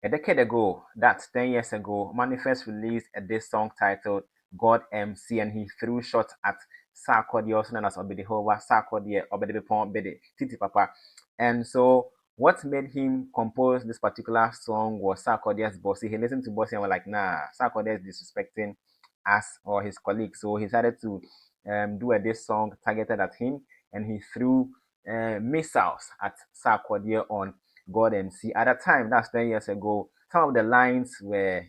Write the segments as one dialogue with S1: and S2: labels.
S1: A decade ago, that's 10 years ago, Manifest released a diss song titled God MC, and he threw shots at Sarkodie, also known as Obedihova, Sarkodie, Obedipon, Bede, Titi Papa. And so, what made him compose this particular song was Sarkodie's bossy. He listened to bossy and was like, nah, Sarkodie is disrespecting us or his colleagues. So, he decided to do a diss song targeted at him, and he threw missiles at Sarkodie on God MC. At that time, that's 10 years ago, some of the lines were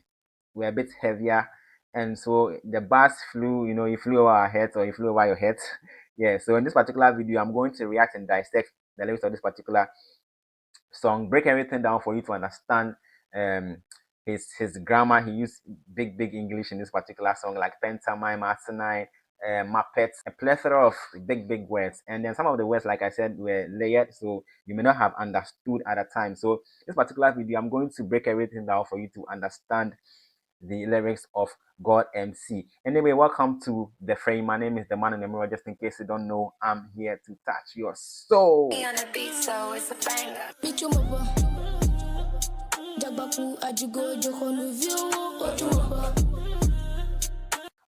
S1: a bit heavier, and so the bars flew, it flew over our heads or it flew over your head. Yeah, so in this particular video, I'm going to react and dissect the lyrics of this particular song, break everything down for you to understand um his grammar. He used big English in this particular song, like pantomime, asinine, muppets, a plethora of big words. And then some of the words, like I said, were layered, so you may not have understood at a time. So this particular video, I'm going to break everything down for you to understand the lyrics of God MC. Anyway, welcome to the frame. My name is the man in the mirror. Just in case you don't know, I'm here to touch your soul.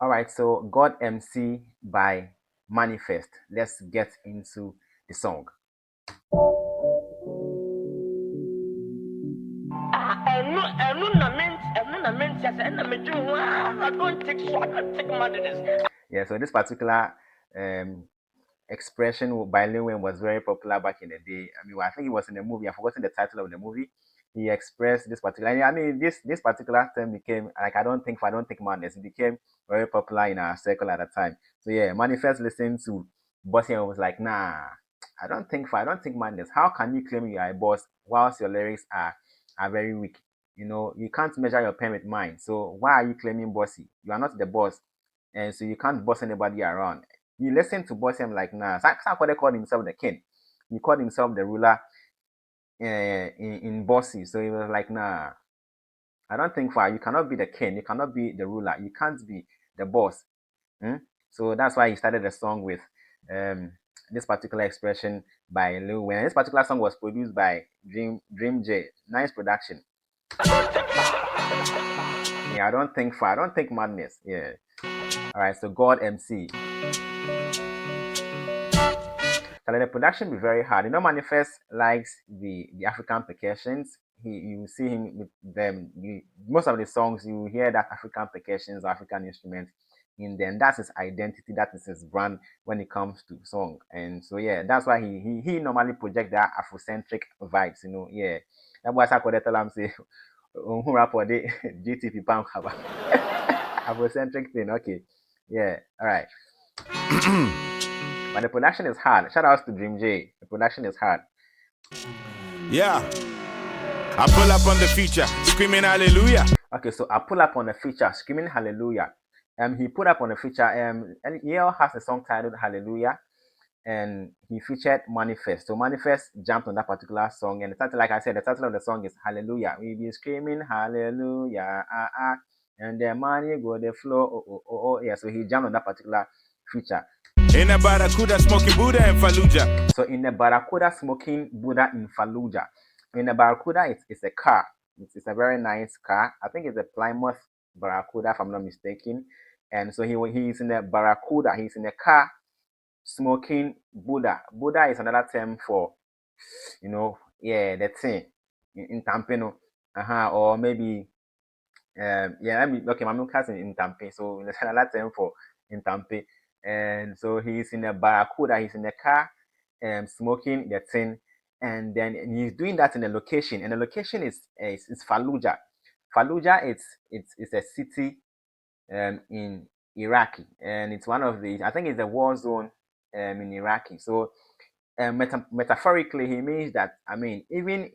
S1: All right, so God MC by Manifest. Let's get into the song. Yeah, so this particular expression by Lil Wayne was very popular back in the day. I mean, I think it was in the movie. I've forgotten the title of the movie. He expressed this particular. I mean, this particular term became like I don't think madness. It became very popular in our circle at the time. So yeah, Manifest listened to Bossy and was like, nah, I don't think madness. How can you claim you are a boss whilst your lyrics are very weak? You can't measure your pen with mine. So why are you claiming bossy? You are not the boss, and so you can't boss anybody around. He listened to boss him like, nah. Sarkodie called himself the king. He called himself the ruler in bossy. So he was like, nah, I don't think for you cannot be the king. You cannot be the ruler. You can't be the boss. Hmm? So that's why he started the song with this particular expression by Lil Wayne. This particular song was produced by Dream J. Nice production. Yeah, I don't think madness. Yeah. All right. So God MC. So let the production be very hard. Manifest likes the African percussions. You see him with them. Most of the songs you hear that African percussions, African instruments in them. That's his identity. That is his brand when it comes to song. And so yeah, that's why he normally project that Afrocentric vibes. Yeah. That was I could tell him say, "Who rap for the GTP pound cover Afrocentric thing." Okay. Yeah. All right. But the production is hard. Shout outs to Dream J. The production is hard.
S2: Yeah. I pull up on the feature, screaming hallelujah.
S1: Okay, so I pull up on the feature, screaming hallelujah. He put up on the feature. And Yale has a song titled Hallelujah, and he featured Manifest. So Manifest jumped on that particular song, and the title, like I said, the title of the song is Hallelujah. We be screaming hallelujah, and the money go the flow. Oh, yeah. So he jumped on that particular feature.
S2: In the Barracuda smoking Buddha in Fallujah.
S1: So in the Barracuda smoking Buddha in Fallujah. In the Barracuda, it's a car. It's a very nice car. I think it's a Plymouth Barracuda, if I'm not mistaken. And so he's in the Barracuda. He's in the car smoking Buddha. Buddha is another term for, the thing in Tampino. Or maybe, my cousin in Tampe. So there's another term for in Tampe. And so he's in a Barracuda. He's in the car, smoking the thing, and then he's doing that in a location. And the location is Fallujah. Fallujah, it's a city in Iraq, and it's one of the, I think it's a war zone in Iraq. So metaphorically, he means that, I mean, even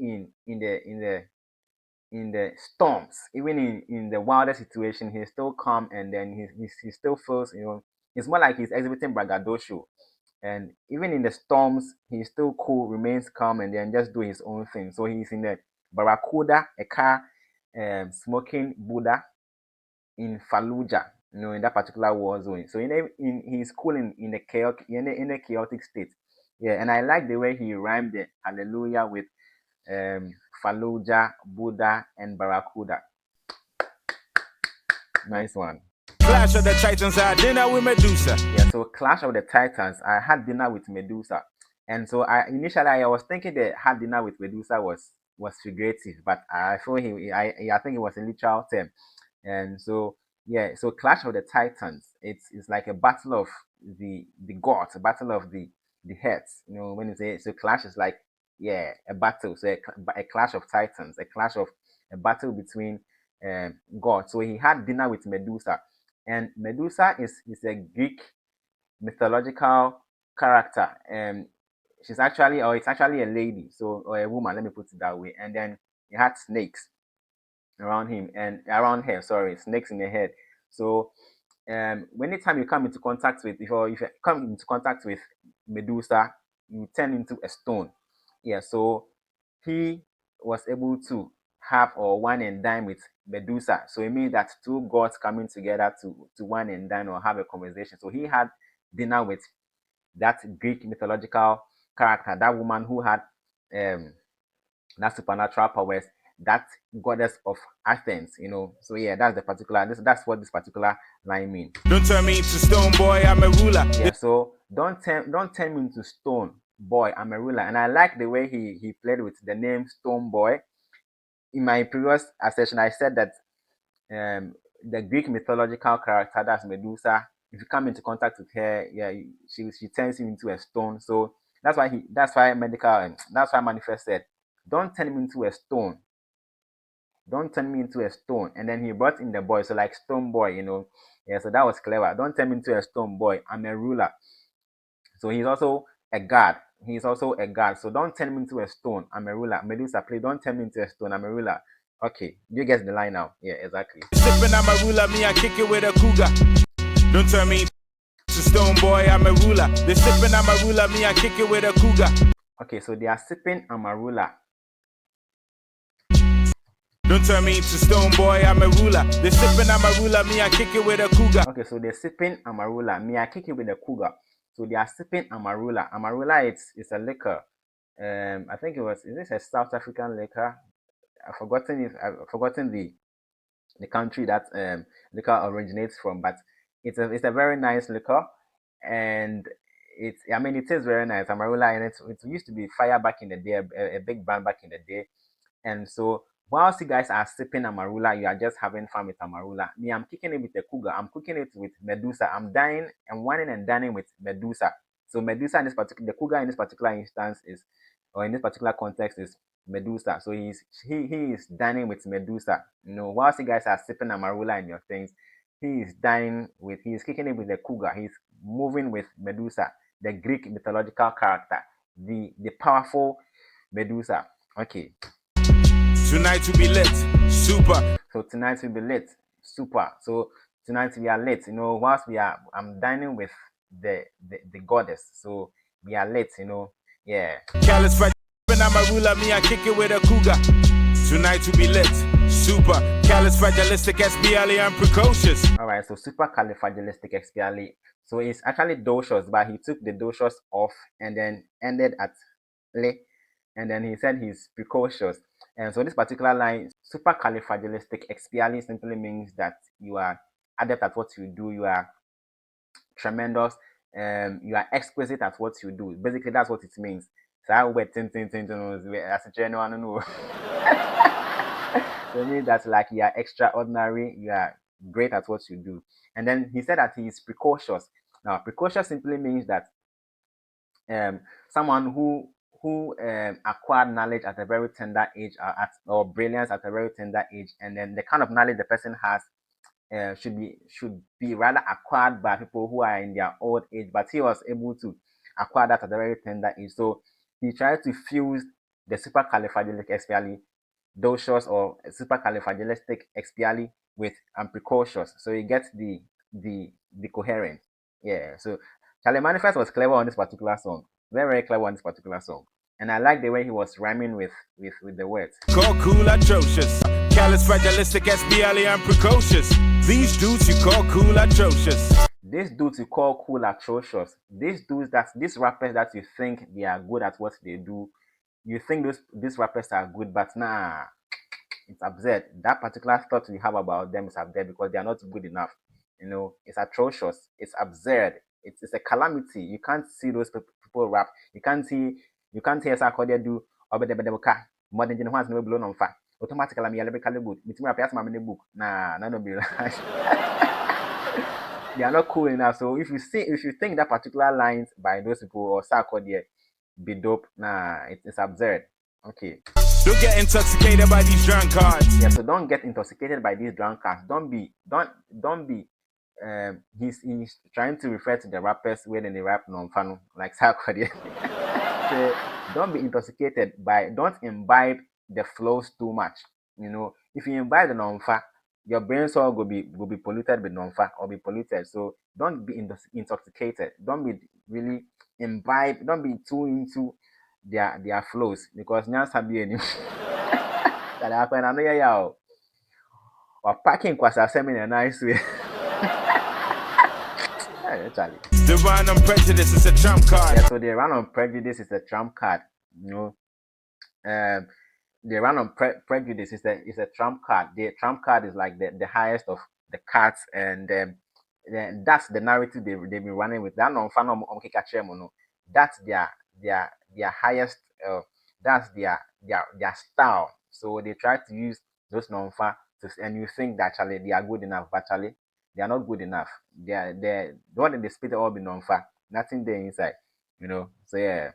S1: in the storms, even in the wildest situation, he's still calm, and then he still feels, it's more like he's exhibiting braggadocio. And even in the storms, he's still cool, remains calm, and then just do his own thing. So he's in the Barracuda, a car, smoking Buddha in Fallujah, in that particular war zone. So he's cool in the chaotic state. Yeah, and I like the way he rhymed the hallelujah with Fallujah, Buddha, and Barracuda. Nice one.
S2: Clash of the Titans, I had dinner with Medusa.
S1: Yeah, so Clash of the Titans, I had dinner with Medusa. And so initially I was thinking that had dinner with Medusa was figurative, but I feel I think it was a literal term. And so yeah, so Clash of the Titans, it's like a battle of the gods, a battle of the heads. You know, when you say so, clash is like a battle. So a clash of titans, a battle between gods. So he had dinner with Medusa, and Medusa is a Greek mythological character. She's actually, or it's actually a lady, so or a woman. Let me put it that way. And then he had snakes around him and around her. Sorry, snakes in the head. So, anytime you come into contact with, if you come into contact with Medusa, you turn into a stone. Yeah. So he was able to have or wine and dine with Medusa. So it means that two gods coming together to wine and dine or have a conversation. So he had dinner with that Greek mythological character, that woman who had that supernatural powers, that goddess of Athens, you know. So yeah, that's what this particular line means.
S2: Don't turn me into stone, boy, I'm a ruler.
S1: Yeah, so don't turn me into stone, boy, I'm a ruler. And I like the way he played with the name Stone Boy. In my previous session, I said that the Greek mythological character, that's Medusa, if you come into contact with her, yeah, she turns you into a stone. So that's why M.anifest said, don't turn him into a stone. Don't turn me into a stone. And then he brought in the boy, so like Stone Boy, you know. Yeah, so that was clever. Don't turn me into a stone, boy, I'm a ruler. So he's also a god. He's also a god. So don't turn me into a stone, I'm a ruler. Medusa, please don't turn me into a stone, I'm a ruler. Okay, you get the line now. Yeah, exactly.
S2: Sipping, I'm a ruler, me, I kick it with a cougar. Don't turn me to stone, boy, I'm a ruler. They sipping, I'm a ruler, me, I kick it with a cougar.
S1: Okay, so they are sipping, I'm a ruler.
S2: Don't turn me to stone, boy, I'm a ruler. They sipping, I'm a ruler, me, I kick it with a cougar.
S1: Okay, so they're sipping, I'm a ruler. Me, I kick it with a cougar. So they are sipping Amarula. Amarula, it's a liquor. I think is this a South African liquor? I've forgotten the country that liquor originates from, but it's a very nice liquor, and it is very nice. Amarula, and it used to be fire back in the day, a big brand back in the day, and so whilst you guys are sipping Amarula, you are just having fun with Amarula. Me, I'm kicking it with a cougar. I'm cooking it with Medusa. I'm whining and dining with Medusa. So Medusa in this particular, the cougar in this particular instance is, or in this particular context is Medusa. So he is dining with Medusa. You know, whilst you guys are sipping Amarula and your things, he is kicking it with the cougar. He's moving with Medusa, the Greek mythological character, the powerful Medusa. Okay.
S2: Tonight will be lit, super.
S1: So tonight will be lit, super. So tonight we are lit. You know, whilst I'm dining with the goddess. So we are lit. You know, yeah.
S2: Callous when I'm a ruler, me I kick it with a cougar. Tonight will be lit, super. Califragilisticexpiali and precocious.
S1: All right, so supercalifragilisticexpiali. So it's actually docious, but he took the docious off and then ended at le, and then he said he's precocious. And so this particular line, supercalifragilisticexpiali, simply means that you are adept at what you do, you are tremendous, you are exquisite at what you do. Basically, that's what it means. So I went as a general, I don't know. So it means that like you are extraordinary, you are great at what you do. And then he said that he is precocious. Now, precocious simply means that someone who acquired knowledge at a very tender age, or brilliance at a very tender age, and then the kind of knowledge the person has should be rather acquired by people who are in their old age, but he was able to acquire that at a very tender age. So he tried to fuse the supercalifragilisticexpialidocious or supercalifragilisticexpiali with precocious, so you get the coherence. Yeah, so Charlie M.anifest was clever on this particular song, very, very clever on this particular song. And I like the way he was rhyming with the words.
S2: Call cool atrocious. Callous fragilisticexpiali and precocious. These dudes you call cool atrocious.
S1: These dudes you call cool atrocious. These rappers that you think they are good at what they do, you think these rappers are good, but nah, it's absurd. That particular thought you have about them is absurd because they are not good enough. It's atrocious. It's absurd. It's a calamity. You can't see those people rap. You can't hear Sarkodie do obedebedeboka. Modern generation has never blown on fire. Automatically, I'm lyrically good. Between my piazza, my book. Nah, none of you. They are not cool enough. So if you think that particular lines by those people or Sarkodie be dope, nah, it's absurd. Okay.
S2: Don't get intoxicated by these drunkards.
S1: Yeah, so don't get intoxicated by these drunkards. Don't be. He's trying to refer to the rappers when they rap non-fano like Sarkodie. So don't be intoxicated don't imbibe the flows too much. If you imbibe the non-fa, your brain cell will be polluted with non-fa or be polluted. So don't be intoxicated. Don't be really imbibe. Don't be too into their flows because nyansa be any. That happen. I know yeah. Or packing kwasa semi in a nice way. Charlie.
S2: The run on prejudice is a trump card.
S1: Yeah, so the run on prejudice is a trump card. The run on prejudice is a trump card. The trump card is like the highest of the cards, and that's the narrative they've been running with. That that's their highest. That's their style. So they try to use those non-fa and you think that Charlie they are good enough, but Charlie they are not good enough. They what they spit all be non-fa. Nothing there inside. So yeah.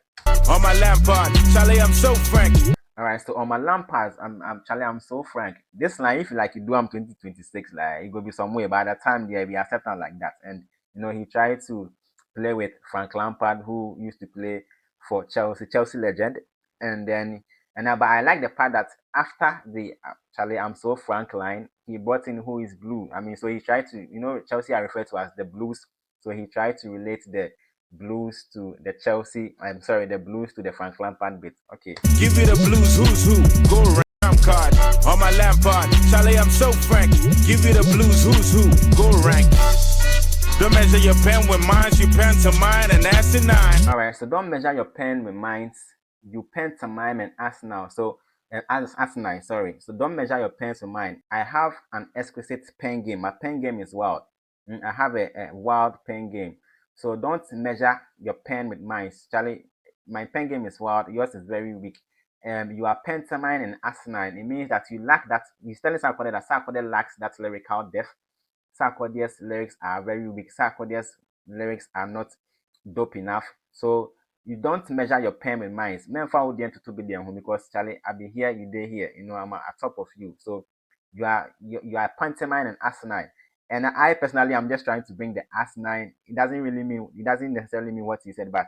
S2: On my Lampard, Charlie, I'm so frank.
S1: All right, so on my Lampards, I'm Charlie. I'm so frank. This line, if you do, I'm 2026. Like it will be somewhere. By the time we accept them like that, and he tried to play with Frank Lampard, who used to play for Chelsea legend, and then but I like the part that after the Charlie, I'm so frank line, he brought in who is blue. I mean, so he tried to, Chelsea are referred to as the Blues, so he tried to relate the blues to the Chelsea. I'm sorry, the blues to the Frank Lampard bit. Okay.
S2: Give you the blues, who's who? Go rank card on my Lampard. Charlie, I'm so frank. Give you the blues, who's who? Go rank. Don't measure your pen with minds, you pen to mine and asinine.
S1: Alright, so don't measure your pen with minds, you pen to mine and asinine. So asinine, sorry. So don't measure your pens with mine. I have an exquisite pen game. My pen game is wild. I have a wild pen game. So don't measure your pen with mine. Charlie, my pen game is wild. Yours is very weak. You are pentamine and asinine. It means that you lack that. You're telling Sarkodie that Sarkodie lacks that lyrical depth. Sarkodie's lyrics are very weak. Sarkodie's lyrics are not dope enough. So you don't measure your pen with mine. Men found to be there because Charlie, I be here, you there here. I'm at top of you. So you are pentamine and asinine. And I personally, I'm just trying to bring the asinine. It doesn't necessarily mean what he said, but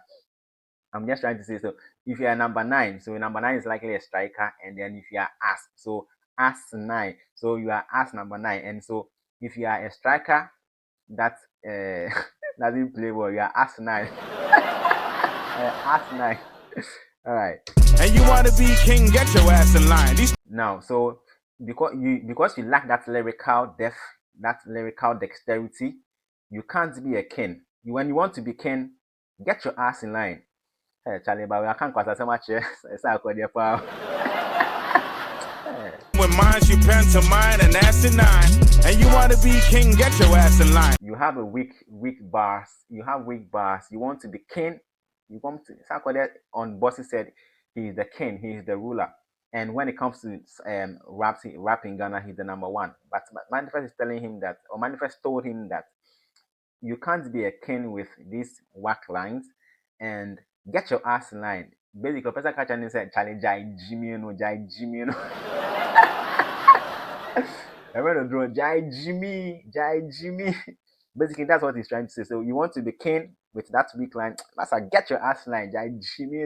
S1: I'm just trying to say, so if you are number 9, so number 9 is likely a striker, and then if you are ass, so ass 9, so you are ass number 9, and so if you are a striker that doesn't play well, you are ass 9. Ass 9. All right.
S2: And you want to be king? Get your ass in line.
S1: Now, so because you lack that lyrical depth, that lyrical dexterity, you can't be a king. When you want to be king, get your ass in line. Hey, Charlie, but I can't so much.
S2: When minds you pen to mine and asinine, and you want to be king, get your ass in line.
S1: You have a weak bars. You have weak bars. You want to be king. You want to. Sarkodie on Bossy said he is the king. He is the ruler. And when it comes to rap in Ghana, he's the number 1. But M.anifest is telling him that, or M.anifest told him that you can't be a king with these whack lines and get your ass in line. Basically, Professor Kachan said, challenge Jimmy, Jimmy. I'm going to draw Jimmy. Basically, that's what he's trying to say. So you want to be king with that weak line. Master, get your ass line, Jimmy.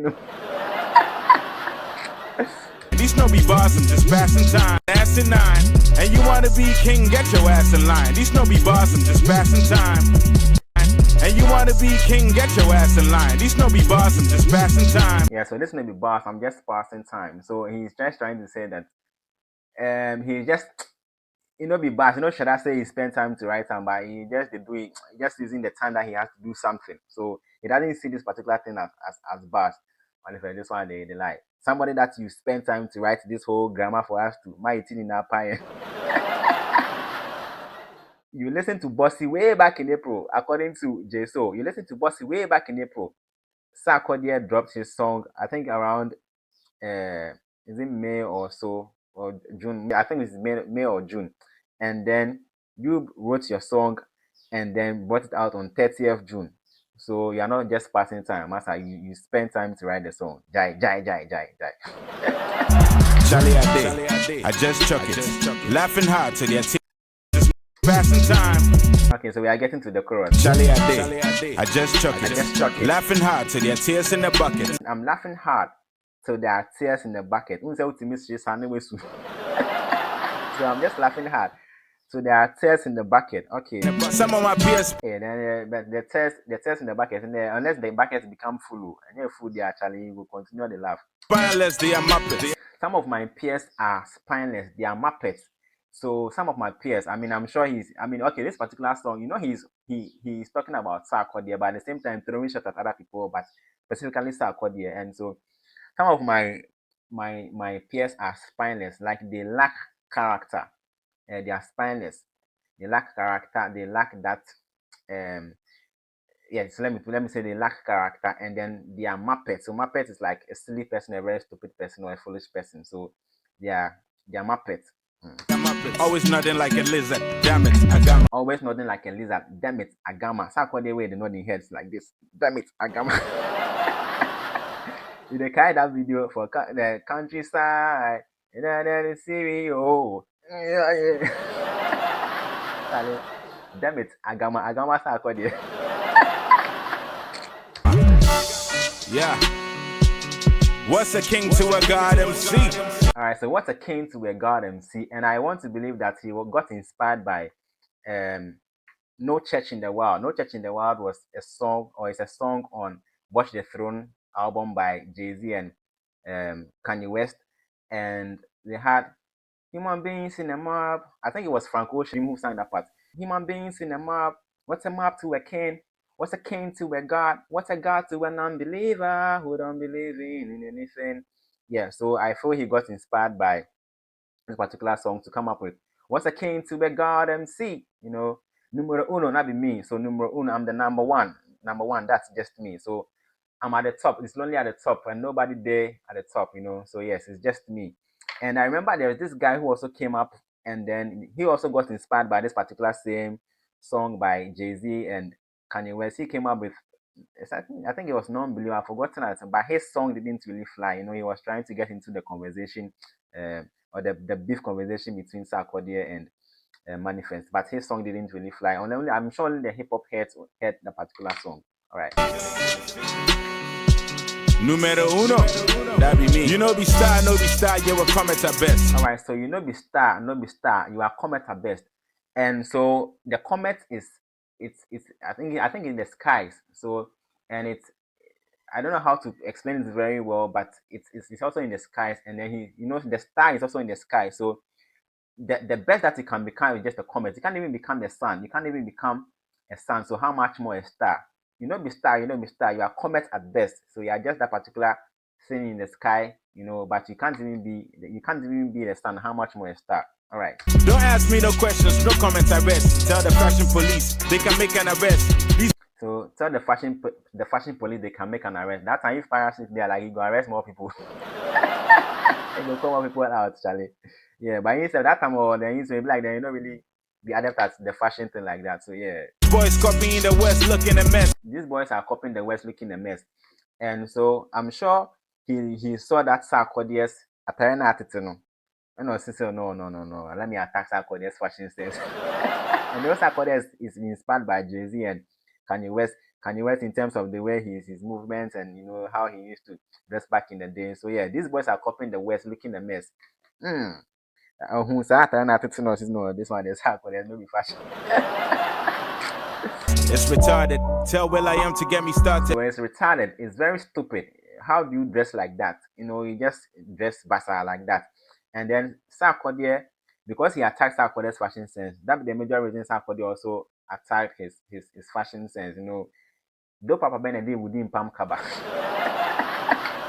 S2: These no be bars, I'm just passing time. Asinine. And you want to be king, get your ass in line. These no be bars, I'm just passing time. And you want to be king, get your ass in line. These no be bars, I'm just passing time.
S1: Yeah, so this may be bars, I'm just passing time. So he's just trying to say that he's just be bars. Should I say he spent time to write time, but he just do it, just using the time that he has to do something. So he doesn't see this particular thing as bars. Manifest, this one they like. Somebody that you spend time to write this whole grammar for us to my eating in our pie. You listen to Bossy way back in April, according to JSO. You listen to Bossy way back in April. Sarkodie dropped his song, I think around is it May or so, or June? I think it's May or June. And then you wrote your song and then brought it out on 30th June. So you're not just passing time, master. You spend time to write the song. Jai.
S2: Charlie, I just chuck it. Laughing hard to their tears. Passing time.
S1: Okay, so we are getting to the chorus.
S2: Charlie, I just chuck it. Laughing hard to their tears in the bucket.
S1: I'm laughing hard so there are tears in the bucket. So I'm just laughing hard. So there are tears in the bucket. Okay.
S2: Some of my peers.
S1: Yeah, then but the tears in the bucket, and then, unless the bucket become full, and your food they actually will continue the laugh.
S2: Spineless, they are muppets.
S1: Some of my peers are spineless. They are muppets. So some of my peers, I mean, I'm sure okay, this particular song, you know, he's talking about Sarkodie, but at the same time throwing shots at other people, but specifically Sarkodie. And so some of my peers are spineless, like they lack character. They are spineless. They lack character. They lack that. So let me say they lack character, and then they are muppets. So muppets is like a silly person, a very stupid person, or a foolish person. So they are muppets.
S2: Always nothing like a lizard. Damn it, Agama.
S1: Always nothing like a lizard. Damn it, Agama. Sarkodie way they nodding heads like this. Damn it, Agama. You they carry that video for the countryside. And then the CEO. Yeah. Damn it, Agama Sarkodie.
S2: Yeah. What's a king to a god MC?
S1: Alright, so what's a king to a god MC? And I want to believe that he got inspired by No Church in the World. No Church in the World was a song, or it's a song on Watch the Throne album by Jay-Z and Kanye West. And they had human beings in a mob. I think it was Frank Ocean who sang that part. Human beings in a mob. What's a mob to a king? What's a king to a god? What's a god to an unbeliever who don't believe in anything? Yeah, so I feel he got inspired by this particular song to come up with what's a king to a god MC? You know, numero uno, not be me. So numero uno, I'm the number one. Number one, that's just me. So I'm at the top. It's lonely at the top, and nobody there at the top, you know. So yes, it's just me. And I remember there was this guy who also came up, and then he also got inspired by this particular same song by Jay-Z and Kanye West. He came up with, I think it was Non-Believer. I've forgotten it, but his song didn't really fly. You know, he was trying to get into the conversation, or the beef conversation between Sarkodie and M.anifest, but his song didn't really fly. I'm sure only the hip hop heads heard the particular song. All right.
S2: Numero uno, that be me. You know, be star, you will comment at best.
S1: All right, so you know, be star, you are comet at best. And so the comet is, it's I think in the skies. So, and it's, I don't know how to explain it very well, but it's also in the skies. And then the star is also in the sky. So the best that it can become is just a comet. You can't even become the sun. You can't even become a sun. So how much more a star? You know, be star. You are comet at best. So you are just that particular thing in the sky, you know, but you can't even be the sun. How much more a star? All right.
S2: Don't ask me no questions, no comments I rest. Tell the fashion police they can make an arrest.
S1: So tell the fashion police they can make an arrest. That time if piracy they are like, you go arrest more people. You go call more people out, Charlie. Yeah, but instead that time or then be like, then you don't really be adept at the fashion thing like that. So yeah.
S2: Boys copying the West looking a mess.
S1: These boys are copying the West looking a mess. And so I'm sure he saw that Sarkodie's apparent attitude. No, let me attack Sarkodie's fashion sense. And also Sarkodie is inspired by Jay-Z and Kanye West. Kanye West in terms of the way his movements and, you know, how he used to dress back in the day. So yeah, these boys are copying the West looking a mess. This one is Sarkodie, no be fashion.
S2: It's retarded. Tell Will I Am to get me started.
S1: So it's retarded. It's very stupid. How do you dress like that? You know, you just dress basa like that. And then Sarkodie, because he attacked Sarkodie's fashion sense, that's the major reason Sarkodie also attacked his fashion sense. You know, though Papa Benedict wouldn't pam kaba.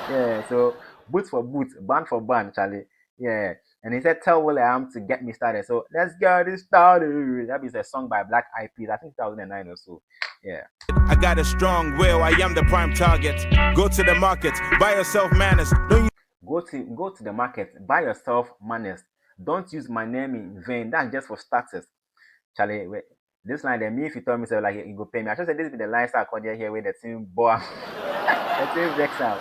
S1: Yeah, so boot for boot, band for band, Charlie. Yeah. And he said, tell Will I Am to get me started. So let's get it started. That is a song by Black Eyed Peas, I think 2009 or so. Yeah.
S2: I got a strong will, I am the prime target. Go to the market, buy yourself manners. Don't you
S1: Go to the market, buy yourself manners. Don't use my name in vain. That's just for status. Charlie, wait, this line, then me if you tell me so like you go pay me. I should say this be the line Sarkodie here with the team boy. The team breaks out.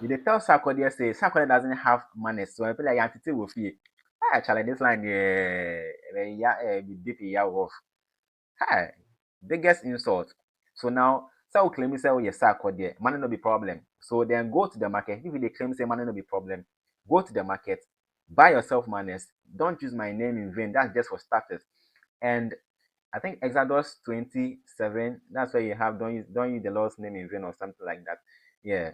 S1: You dey tell Sarkodie say Sarkodie doesn't have manners, so I feel like Antiti will feel. Ah, Charlie, this line, yeah, be deep, yeah, off. Hi, biggest insult. So now, so claim say, oh, yes, Sarkodie, money no be problem. So then go to the market. If they claim say money no be problem, go to the market, buy yourself manners. Don't use my name in vain. That's just for starters. And I think Exodus 27, that's where you have don't use the Lord's name in vain or something like that. Yeah.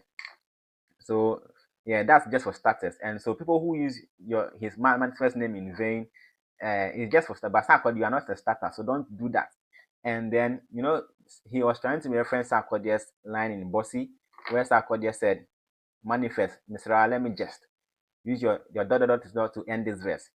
S1: So yeah, that's just for starters. And so people who use his manifest name in vain, it's just for starters. But Sarkodie, you are not a starter, so don't do that. And then he was trying to reference Sarkodie's line in Bossy, where Sarkodie said, "Manifest, Mr. Let me just use your dot dot dot is not to end this verse.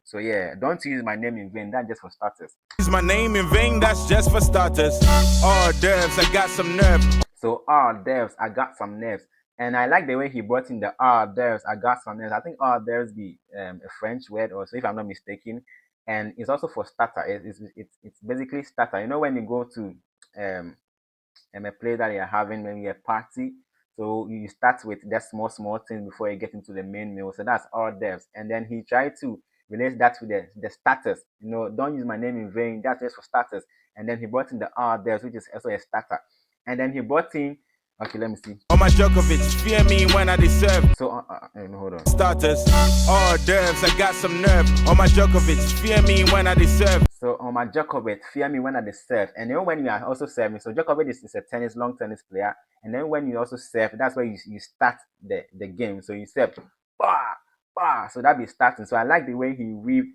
S1: So yeah, don't use my name in vain. That's just for starters.
S2: use my name in vain, that's just for starters. Oh, devs, I got some nerve.
S1: So devs, I got some nerves. And I like the way he brought in the devs, I got some nerves. I think devs be a French word also, if I'm not mistaken. And it's also for starter. It's basically starter. When you go to a place that you're having, maybe a party, so you start with that small things before you get into the main meal. So that's all devs. And then he tried to relate that to the status. Don't use my name in vain. That's just for starters. And then he brought in the R devs, which is also a starter. And then he brought in, okay, let me see.
S2: On my Djokovic, fear me when I deserve.
S1: So hold on.
S2: Starters, oh devs, I got some nerve. On my Djokovic, fear me when I deserve.
S1: So on my Djokovic, fear me when I serve. And then when you are also serving, so Djokovic is a long tennis player. And then when you also serve, that's where you start the game. So you serve, bah, bah. So that be starting. So I like the way he weave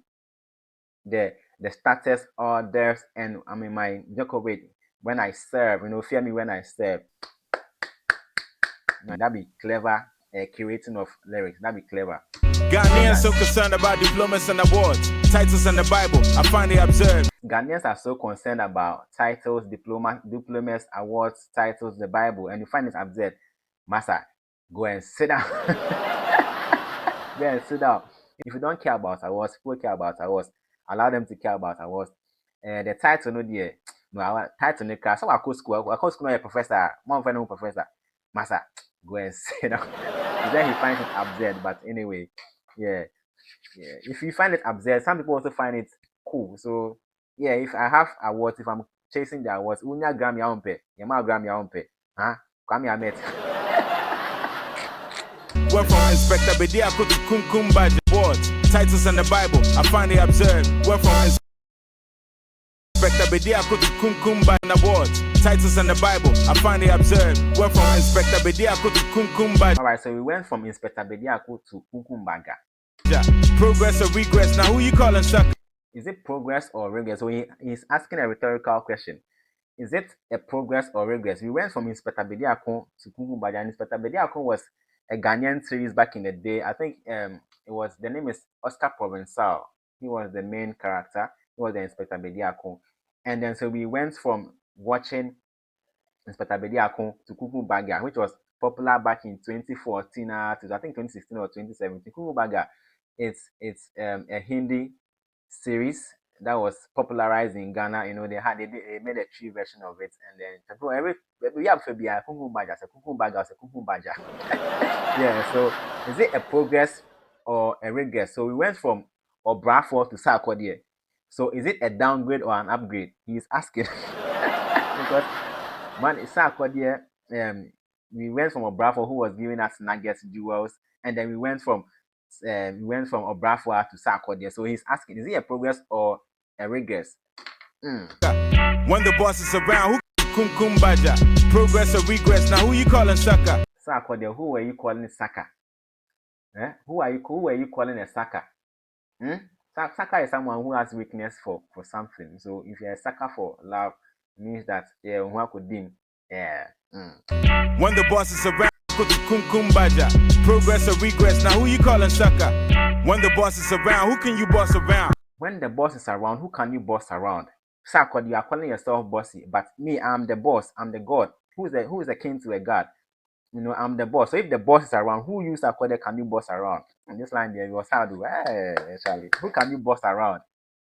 S1: the starters, orders, and I mean my Djokovic when I serve. Fear me when I serve. That be clever. Curating of lyrics. That be clever.
S2: Ghanaians so concerned about diplomas and awards, titles and the Bible. I finally observed.
S1: Ghanaians are so concerned about titles, diplomas, awards, titles, the Bible, and you find it absurd. Master, go and sit down. Go and sit down. If you don't care about awards, people care about awards. Allow them to care about awards. The title no dear. No, our title no care. So I call school. A professor. One friend professor. Master, go and sit down. Then he finds it absurd. But anyway, yeah. If you find it absurd, some people also find it cool. So yeah, if I have awards, if I'm chasing the awards, unya gram ya umpe, yama gram ya umpe, huh? Kwame Ahmed.
S2: Went from Inspector Bedia to Kumkum Badge awards, titles and the Bible. I finally observed. Went from Inspector Bedia to Kumkum Badge awards, titles and the Bible. I finally observed. Went from Inspector Bedia to Kumkum Badge.
S1: Alright, so we went from Inspector Bediako to Kumkumbaga.
S2: Progress or regress? Now who you calling sucker?
S1: Is it progress or regress? So he's asking a rhetorical question. Is it a progress or regress? We went from Inspector Bediako to Kumkumbaga, and Inspector Bediako was a Ghanaian series back in the day. I think the name is Oscar Provençal. He was the main character. He was the Inspector Bediako. And then so we went from watching Inspector Bediako to Kumkumbaga, which was popular back in 2014 I think 2016 or 2017. Kumkumbaga, it's a Hindi series that was popularized in Ghana. They made a tree version of it, and then we have to be a Kumkumbaga, yeah. So is it a progress or a regress? So we went from Obrafo to Sarkodie. So is it a downgrade or an upgrade? He's asking. Because man, Sarkodie, we went from Obrafo, who was giving us nuggets, jewels, and then we went from Obrafo to Sarkodie. So he's asking, is it a progress or a regress?
S2: When the boss is around, who Kumkumbaja? Progress or regress? Now who you calling sucker?
S1: Sarkodie, who were you calling sucker? Who were you calling a sucker? Sucker is someone who has weakness for something. So if you're a sucker for love, it means that who could dim. Yeah.
S2: When the boss is around, equal to kumbaja. Progress or regress. Now who you calling sucker? When the boss is around, who can you boss around?
S1: When the boss is around, who can you boss around? Sarkodie, you are calling yourself bossy, but me, I'm the boss. I'm the god. Who is the king to a god? I'm the boss. So if the boss is around, who you Sarkodie can you boss around? And this line there was hard. Hey, Charlie, who can you boss around?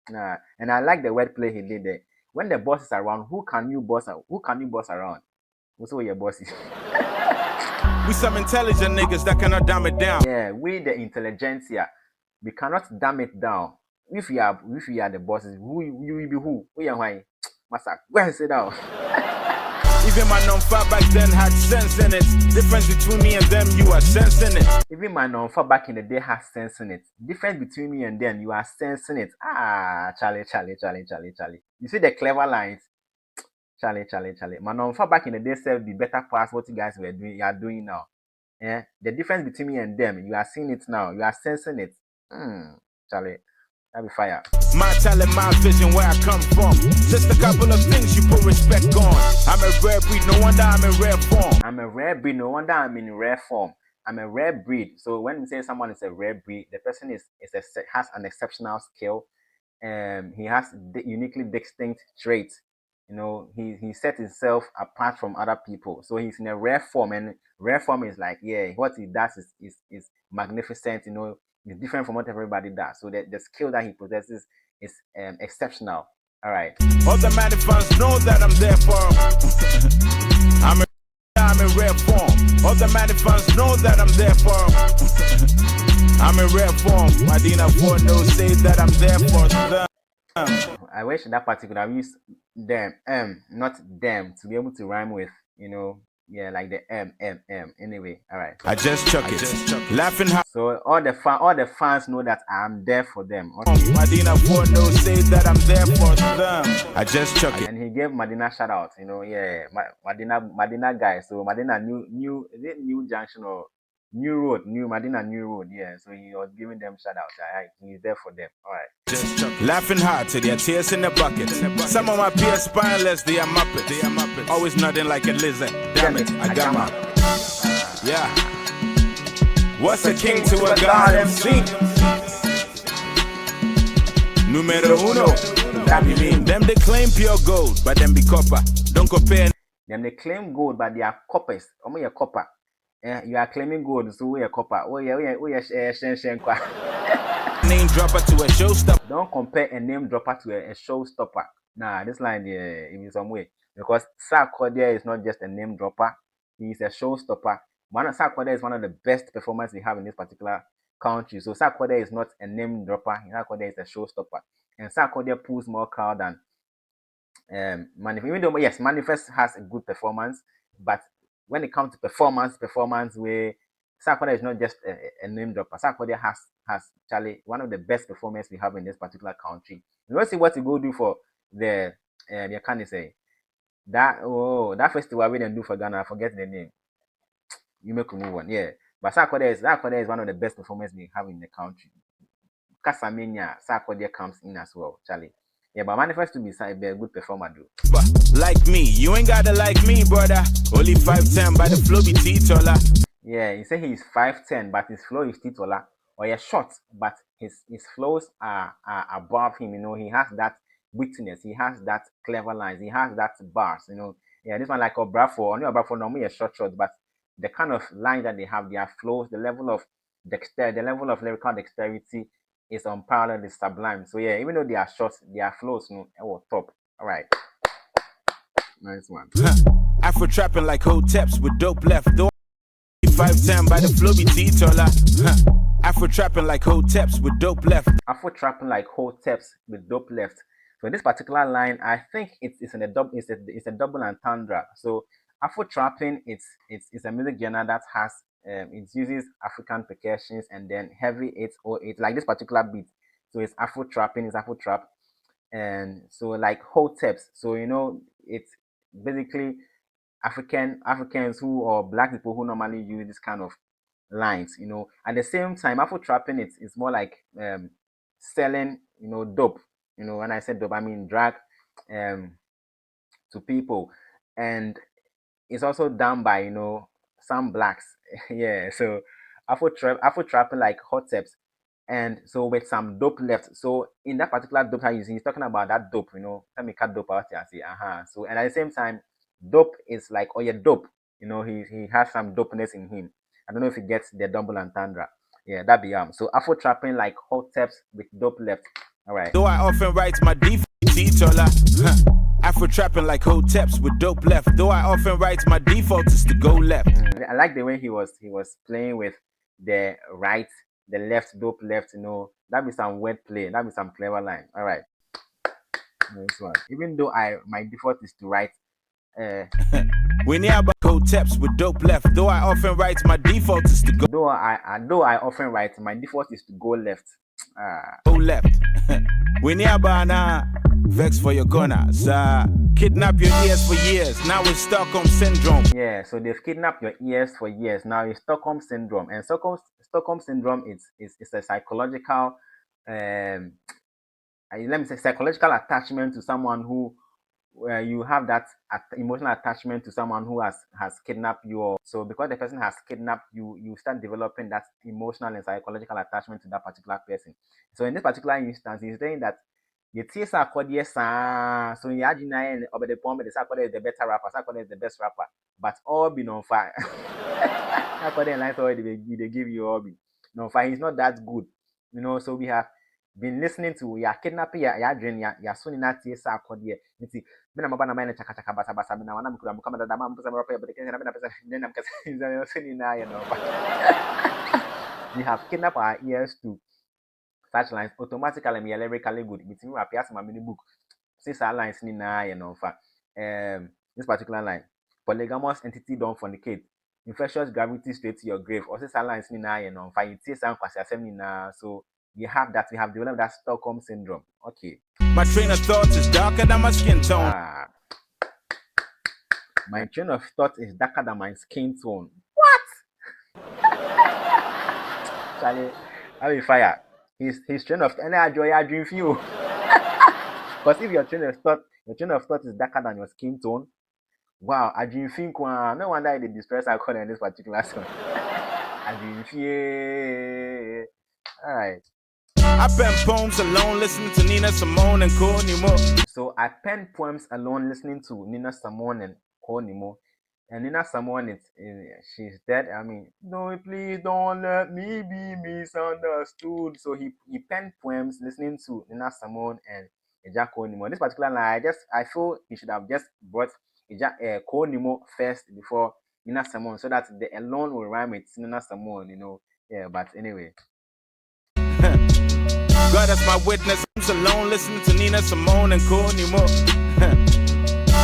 S1: Nah. And I like the wordplay he did there. When the boss is around, who can you boss? Who can you boss around? Who's your bossy?
S2: We some intelligent niggas that cannot dumb it down.
S1: Yeah, we the intelligentsia, we cannot dumb it down. If we are the bosses, who you will be who? We are why? Masak, go and sit down.
S2: Even my non-fat back then had sense in it. Difference between me and them, you are sensing it.
S1: Even my non-fat back in the day has sense in it. Difference between me and them, you are sensing it. Charlie. You see the clever lines? Charlie. My non-fat back in the day said be better past what you guys were doing. You are doing now. Yeah, the difference between me and them, you are seeing it now. You are sensing it. Charlie. That'll be fire.
S2: My talent, my vision, where I come from. Just a couple of things you put respect on. I'm a rare breed, no wonder I'm in rare form.
S1: I'm a rare breed, no wonder I'm in rare form. I'm a rare breed. So when we say someone is a rare breed, the person has an exceptional skill. He has uniquely distinct traits. He set himself apart from other people. So he's in a rare form, and rare form is like, yeah, what he does is magnificent. It's different from what everybody does. So the skill that he possesses is exceptional. All right.
S2: All the fans know that I'm there for them. I'm in rare form. All the fans know that I'm there for them. I'm in rare form. Madina for no say that I'm there for them.
S1: I wish that part could have used them, not them, to be able to rhyme with, yeah, like the M. Anyway, all right.
S2: I just chuck it. Laughing hard.
S1: So all the fans know that I'm there for them.
S2: Okay. Madina for no say that I'm there for them. I just chuck it.
S1: And he gave Madina shout out. Yeah, Madina guy. So Madina new is it New Junction or Madina New Road? Yeah. So he was giving them shout out. He's there for them. All right.
S2: Just chuck it. Laughing hard till their tears in the bucket. Some of my peers spineless, they are muppets. Always nothing like a lizard. Damn it, I got my. Yeah. What's a king to a god MC? Numero uno. That mean them they claim pure gold, but them be copper. Don't compare.
S1: Them they claim gold, but they are coppers. You're copper. You are claiming gold, so we are copper.
S2: Name dropper to a showstopper.
S1: Don't compare a name dropper to a showstopper. Nah, this line in some way, because Sarkodie is not just a name dropper; he is a showstopper. Sarkodie is one of the best performers we have in this particular country. So Sarkodie is not a name dropper; Sarkodie is a showstopper, and Sarkodie pulls more crowd than M.anifest. Even though yes, M.anifest has a good performance, but when it comes to performance where Sarkodie is not just a name dropper. Sarkodie has Charlie one of the best performers we have in this particular country. Let's see what he go do for the can you say that festival we didn't do for Ghana. I forget the name. You make a move on, yeah. But Sarkodie is one of the best performers we have in the country. Casamania, Sarkodie comes in as well, Charlie. Yeah, but M.anifest to be a good performer, though.
S2: Like me, you ain't gotta like me, brother. Only 5'10", by the flow be T-taller.
S1: Yeah, he said he's 5'10", but his flow is T-taller. Or you're short, but his flows are above him. He has that wittiness. He has that clever lines. He has that bars. Yeah, this one like Obrafo. Only Obrafo normally a short, but the kind of lines that they have, their flows, the level of dexterity, the level of lyrical dexterity is unparalleled, is sublime. So yeah, even though they are short, their flows, top. All right, nice one.
S2: Afro trapping like hoteps with dope left. 5'10" by the flow be T-taller. Afro trapping like hoteps with dope left.
S1: Afro trapping like hoteps with dope left. So in this particular line, I think it's a double entendre. So Afro trapping, it's a music genre that has it uses African percussions and then heavy 808 like this particular beat. So it's Afro trapping, it's Afro trap, and so like hoteps. So it's basically Africans who or black people who normally use this kind of lines. At the same time, Afro trapping it's more like selling dope. When I said dope, I mean drug to people, and it's also done by some blacks. Yeah, so Afro trapping like hot steps, and so with some dope left. So in that particular dope that he's talking about that dope, let me cut dope out here and say, So and at the same time, dope is like, oh yeah, dope. He has some dopeness in him. I don't know if he gets the double entendre. Yeah, that be so Afro trapping like hot steps with dope left. All right.
S2: Though I often write my default, Afro trapping like hoteps with dope left. Though I often write my default is to go left.
S1: I like the way he was playing with the right, the left, dope left. That be some word play. That be some clever line. All right. This one. Even though my default is to write.
S2: We near about hoteps with dope left. Though I often write my default is to go.
S1: Though I often write, my default is to go left.
S2: Go left. We near about vex for your gunners. Kidnap your ears for years. Now it's Stockholm syndrome.
S1: Yeah, so they've kidnapped your ears for years. Now it's Stockholm syndrome, and Stockholm syndrome is a psychological, let me say, psychological attachment to someone who, where you have that emotional attachment to someone who has kidnapped you. So because the person has kidnapped you, you start developing that emotional and psychological attachment to that particular person. So in this particular instance, he's saying that the Sarkodie, so you imagine over the poem, the Sarkodie is the better rapper, Sarkodie is the best rapper, but all be on fire. Sarkodie and life already they give you all be no fire. He's not that good, So we have been listening to ya kidnapping ya dream ya suni na tie Sarkodie. Nti me na maba na mai na chaka basa me na wana mkura mkama da dama mpesa rapper but kenna na pesa then kasa suni na ya no. We have kidnapped our ears to such lines automatically me lyrically good. Between we appear some mini book. Since our lines ni na ya no fa. This particular line, polygamous entity don't fornicate. Infectious gravity straight to your grave. Or since our lines ni na ya no fa. It says some kwasi asem ni na. So we have developed that Stockholm syndrome. Okay.
S2: My train of thoughts is darker than my skin tone.
S1: My train of thought is darker than my skin tone. What? Charlie, I will fire. His train of any joy I dream for you. Because if your train of thought is darker than your skin tone, wow, I dream think no wonder they distress I call in this particular song. I dream fear. Alright.
S2: I pen poems alone listening to Nina Simone and Courtney Moore.
S1: So I pen poems alone listening to Nina Simone and Courtney Moore. And Nina Simone, she's dead. I mean, no, please don't let me be misunderstood. So he penned poems listening to Nina Simone and Eja Courtney Moore. This particular line, I feel he should have just brought Courtney Moore first before Nina Simone, so that the alone will rhyme with Nina Simone, Yeah, but anyway.
S2: God as my witness, I'm alone listening to Nina Simone and Courtney Moore.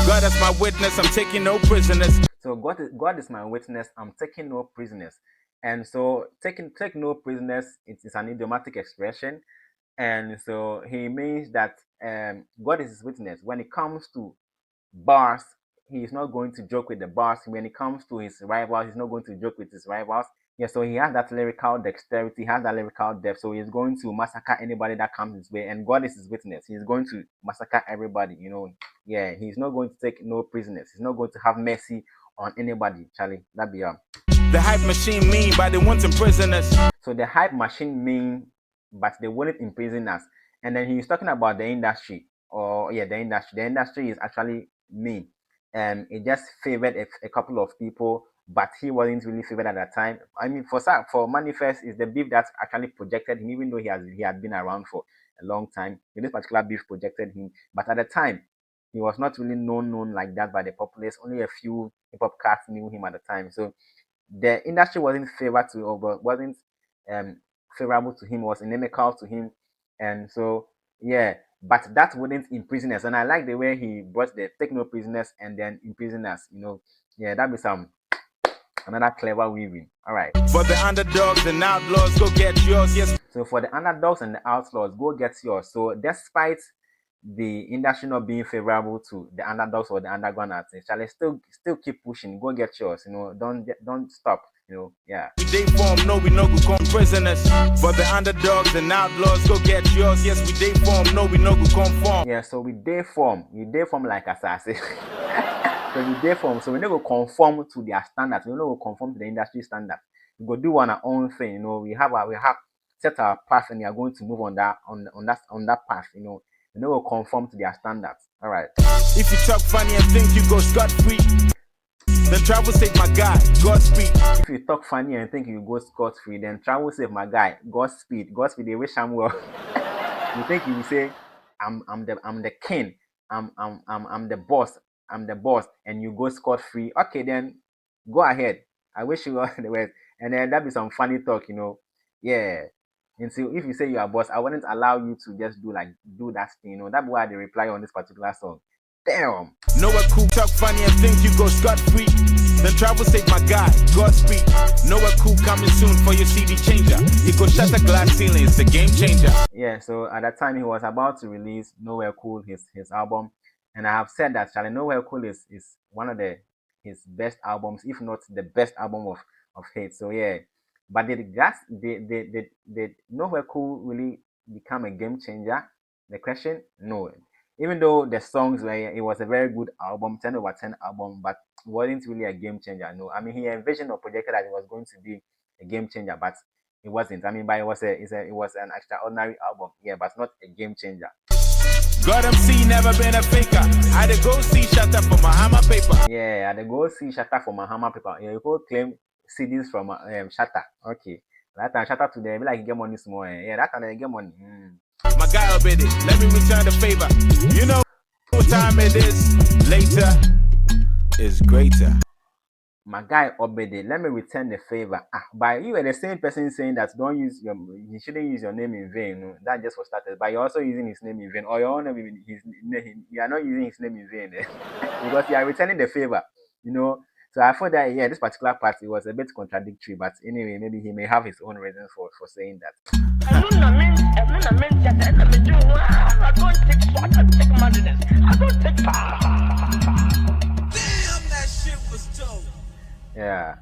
S2: God as my witness, I'm taking no prisoners.
S1: So God is my witness, I'm taking no prisoners. And so take no prisoners, it is an idiomatic expression. And so he means that God is his witness. When it comes to bars, he is not going to joke with the bars. When it comes to his rivals, he's not going to joke with his rivals. Yeah, so he has that lyrical dexterity, has that lyrical depth. So he's going to massacre anybody that comes his way. And God is his witness. He's going to massacre everybody, Yeah, he's not going to take no prisoners. He's not going to have mercy on anybody, Charlie. That be
S2: The hype machine mean, but they want imprison us.
S1: So the hype machine mean, but they wouldn't imprison us. And then he's talking about the industry. The industry. The industry is actually mean. It just favored a couple of people, but he wasn't really favored at that time. I mean, for M.anifest is the beef that actually projected him, even though he had been around for a long time. This particular beef projected him, but at the time, he was not really known like that by the populace. Only a few hip hop cats knew him at the time. So the industry wasn't wasn't favorable to him, was inimical to him, and so yeah. But that wouldn't imprison us, and I like the way he brought the take no prisoners and then imprison us. Yeah, that'd be another clever weaving. All right.
S2: For the underdogs and outlaws, go get yours. Yes.
S1: So for the underdogs and the outlaws, go get yours. So despite the industry not being favorable to the underdogs or the underground artists, shall I still keep pushing? Go get yours. Don't stop. Yeah.
S2: We day form, no, we no go come prisoners. For the underdogs and outlaws, go get yours. Yes, we day form, no, we no go conform.
S1: Yeah, so we day form like assassin. So we day form, so we never conform to their standards. We never conform to the industry standard. we go do our own thing. You know, we have set our path, and we are going to move on that path. You know, we'll conform to their standards. All right.
S2: If you talk funny and think you go scot-free, then travel save my guy, Godspeed.
S1: If you talk funny and think you go scot-free, then travel save my guy, Godspeed. Godspeed, they wish I'm well. You think you will say, I'm the king, I'm the boss, and you go scot-free. Okay, then go ahead. I wish you all the best. And then that'd be some funny talk, you know. Yeah. And so if you say you are boss, I wouldn't allow you to just do that thing, you know. That's why they reply on this particular song. Damn.
S2: Nowhere cool, talk funny and think you go scot-free, then travel save my guy, Godspeed. Nowhere cool coming soon for your CD changer. It go shatter glass ceiling, it's a game changer.
S1: Yeah, so at that time he was about to release Nowhere Cool, his album, and I have said that Charlie Nowhere Cool is one of his best albums, if not the best album of hate. So yeah, but did Nowhere Cool really become a game changer? The question, no. Even though the songs were, it was a very good album, 10/10 album, but it wasn't really a game changer. No, I mean he envisioned or projected that it was going to be a game changer, but it wasn't. I mean, but it was an extraordinary album, yeah, but not a game changer.
S2: God MC never been a faker. I had to go see Shatter for my hammer paper.
S1: Yeah, I had to go see Shatter for my hammer paper. Yeah, you could claim CDs from Shatter. Okay, that time Shatter today, be like you get money small. Yeah, that time they get money.
S2: My guy obeyed it. Let me return the favor. You know what time it is. Later is greater.
S1: My guy Obede, let me return the favor. But you were the same person saying that you shouldn't use your name in vain. No? That just for starters. But you're also using his name in vain, or your own name, you are not using his name in vain because you are returning the favor. You know. So I thought that this particular part it was a bit contradictory. But anyway, maybe he may have his own reasons for saying that.
S3: I don't take madness. I don't take
S2: Damn, that shit was dope.
S1: Yeah.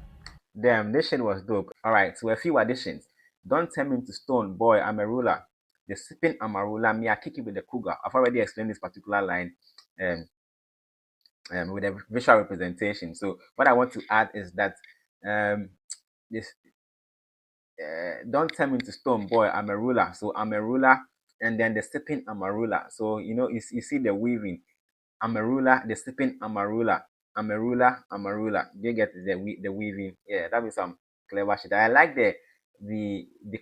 S1: Damn, this shit was dope. Alright, so a few additions. Don't tell me to stone, boy, I'm a ruler. The sipping Amarula, me, I kick it with the cougar. I've already explained this particular line with a visual representation. So what I want to add is that this don't tell me to stone, boy, I'm a ruler. So I'm a ruler, and then the sipping Amarula. So you see the weaving. I'm a ruler, the sipping Amarula. I'm a ruler, I'm a ruler. You get the weaving. Yeah, that is some clever shit. I like the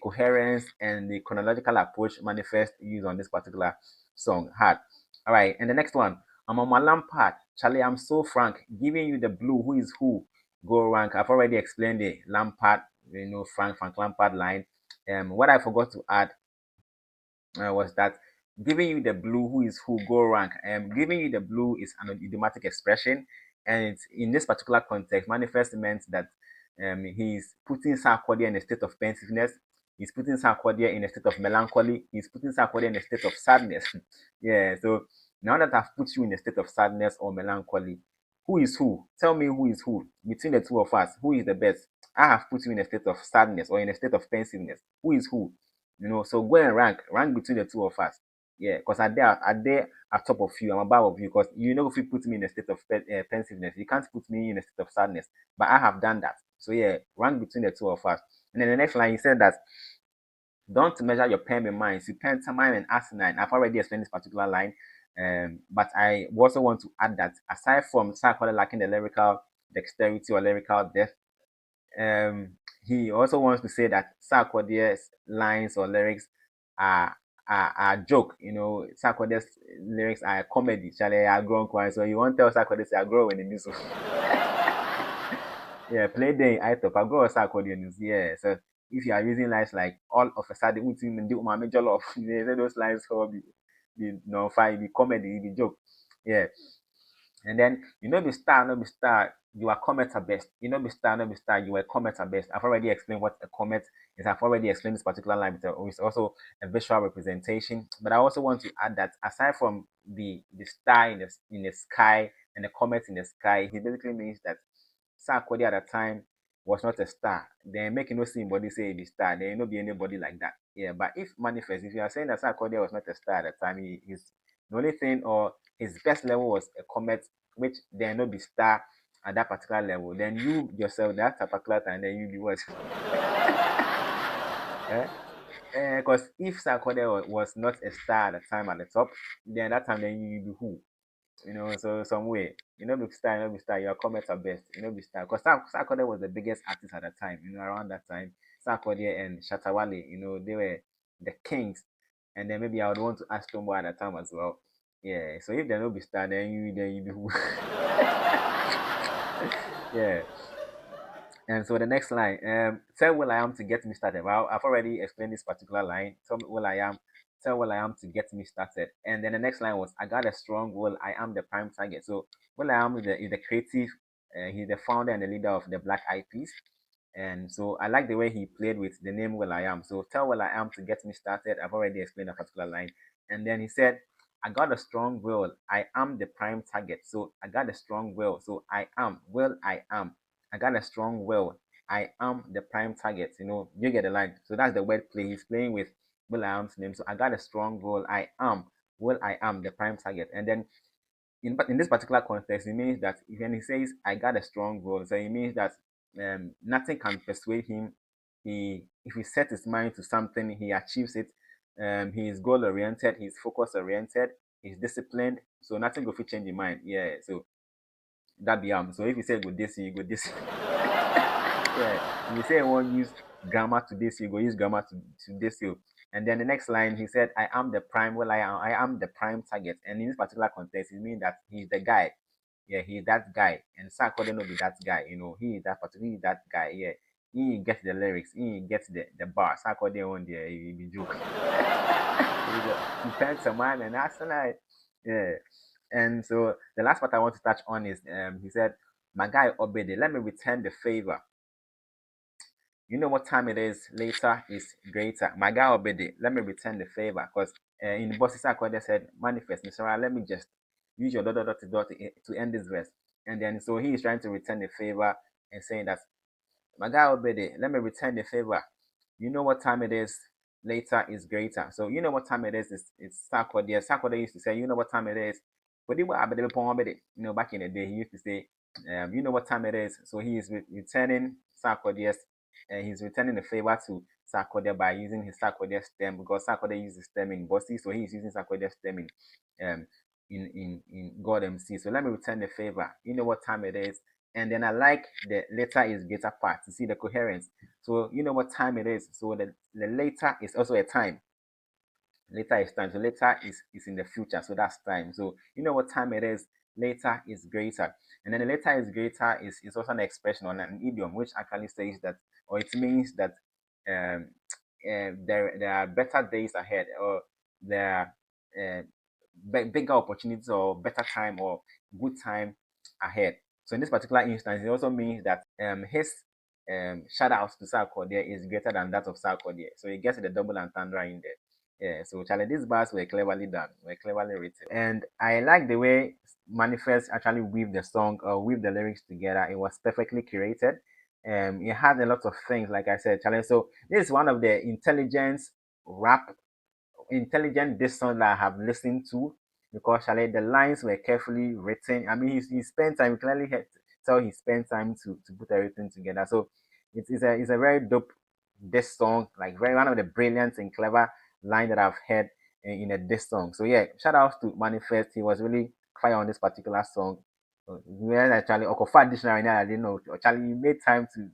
S1: coherence and the chronological approach Manifest used on this particular song. Hard. All right, and the next one. I'm on my Lampard. Charlie, I'm so frank. Giving you the blue. Who is who? Go rank. I've already explained the Lampard, Frank Lampard line. What I forgot to add was that giving you the blue, who is who, go rank. Giving you the blue is an idiomatic expression, and in this particular context, Manifest meant that he's putting Sarkodie in a state of pensiveness. He's putting Sarkodie in a state of melancholy. He's putting Sarkodie in a state of sadness. Yeah, so now that I've put you in a state of sadness or melancholy, who is who? Tell me who is who. Between the two of us, who is the best? I have put you in a state of sadness or in a state of pensiveness. Who is who? So go and rank between the two of us. Yeah, because I dare at top of you, I'm above of you, because you know if you put me in a state of pensiveness, you can't put me in a state of sadness. But I have done that. So yeah, rank between the two of us. And then the next line, he said that don't measure your pen with mine. You pantomime and asinine. I've already explained this particular line. But I also want to add that aside from Sarkodie lacking the lyrical dexterity or lyrical depth, he also wants to say that Sarkodie's lines or lyrics are a joke. Sarkodie's lyrics are a comedy. Charlie, I grown quiet. So you won't tell Sarkodie say I grow in the news. Yeah, play the I top. I grow Sarkodie news. Yeah. So if you are using lines like all of a sudden, my major love, those lines will be no fine, be comedy, be joke. Yeah. And then be star, no be star, you are comet at best. Be star, no be star, you are comet at best. I've already explained what a comet is. I've already explained this particular line, but it's also a visual representation. But I also want to add that aside from the star in the sky and the comet in the sky, he basically means that Sarkodie at the time was not a star. Then make no see anybody say he star. There ain't no be anybody like that. Yeah, but if you are saying that Sarkodie was not a star at the time, he's the only thing or his best level was a comet, which there no be star at that particular level, then you yourself, that particular time, then you be what? Because if Sarkodie was not a star at the time at the top, then that time then you be who? So some way, be star, be star, your comments are best, be star. Because Sarkodie was the biggest artist at the time, around that time. Sarkodie and Shatawale, they were the kings. And then maybe I would want to ask Tombo at the time as well. Yeah, so if they no be star, then you be who? Yeah. And so the next line, tell Will I Am to get me started. Well, I've already explained this particular line. Tell Will I Am to get me started. And then the next line was, I got a strong will, I am the prime target. So Will I Am is the creative, he's the founder and the leader of the Black Eyed Peas. And so I like the way he played with the name Will I Am. So tell Will I Am to get me started. I've already explained a particular line. And then he said, I got a strong will. I am the prime target. So I got a strong will. So I am. Will I am. I got a strong will. I am the prime target. You get the line. So that's the word play. He's playing with Will I Am's name. So I got a strong will. I am. Will I am the prime target. And then in this particular context, it means that when he says I got a strong will, so it means that nothing can persuade him. If he sets his mind to something, he achieves it. He is goal oriented, he's focus oriented, he's disciplined. So nothing will change his mind. Yeah. So that be So if you say go this, you go this. Yeah. If you say I won't use grammar to this, you go use grammar to this. You. And then the next line, he said, I am the prime. Well, I am the prime target. And in this particular context, it means that he's the guy. Yeah, he's that guy. And Sarkodie no be that guy. He is that guy. Yeah. He gets the lyrics. He gets the bar. Sarkodie on there, he be joke. He spends some money and that's like, yeah. And so the last part I want to touch on is, he said, my guy Obede, let me return the favor. You know what time it is, later is greater. My guy Obede, let me return the favor. Because in the bosses Sarkodie said, manifest, Mr. Let me just use your dot to end this verse. And then so he is trying to return the favor and saying that, my guy Obede, let me return the favor. You know what time it is, later is greater. So you know what time it is, it's Sarkodie. Sarkodie used to say, you know what time it is. But back in the day, he used to say, you know what time it is. So he is returning Sarkodie's, and he's returning the favor to Sarkodie by using his Sarkodie stem, because Sarkodie uses stem in Bossy, so he is using Sarkodie stem in God MC. So let me return the favor. You know what time it is. And then I like the later is greater part to see the coherence. So you know what time it is. So the later is also a time. Later is time. So later is in the future. So that's time. So you know what time it is. Later is greater. And then the later is greater is also an expression or an idiom which actually says that, or it means that there are better days ahead, or there are bigger opportunities or better time or good time ahead. So in this particular instance, it also means that his shout out to Sarkodie is greater than that of Sarkodie. So he gets the double entendre in there. Yeah, so Charlie, these bars were cleverly done, were cleverly written. And I like the way M.anifest actually weave the song or weave the lyrics together. It was perfectly curated. It had a lot of things, like I said, Charlie. So this is one of the intelligent diss songs that I have listened to, because Charlie, the lines were carefully written. I mean, he spent time, clearly had to tell he spent time to put everything together. So it's a very dope diss song, like very one of the brilliant and clever line that I've heard in a diss song. So yeah, shout out to M.anifest. He was really fire on this particular song. When actually Okofa dictionary now, I didn't know. Charlie made time to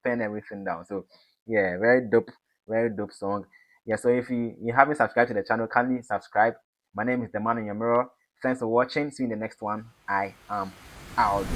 S1: pen everything down. So yeah, very dope song. Yeah, so if you haven't subscribed to the channel, kindly subscribe. My name is the man in your mirror. Thanks for watching. See you in the next one. I am out.